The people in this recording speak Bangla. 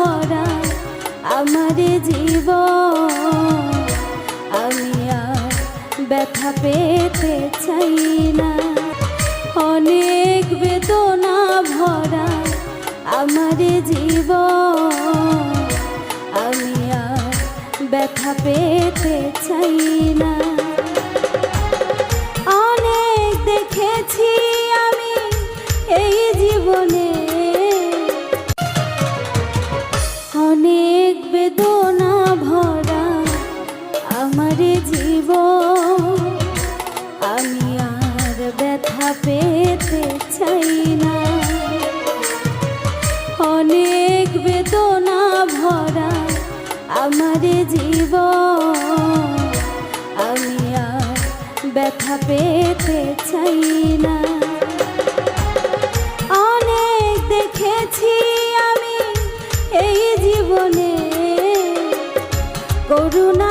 ভরা আমার জীবন, আমি আর ব্যথা পেতে চাই না। অনেক বেদনা ভরা আমার জীবন, আমি আর ব্যথা পেতে চাই না। অনেক দেখেছি আমি এই জীবনে, অনেক বেদনা ভরা আমার জীবন, আমি আর ব্যথা পেতে চাই না। অনেক বেদনা ভরা আমার জীবন, আমি আর ব্যথা পেতে চাই না। অনেক দেখেছি আমি এই জীবনে করুণা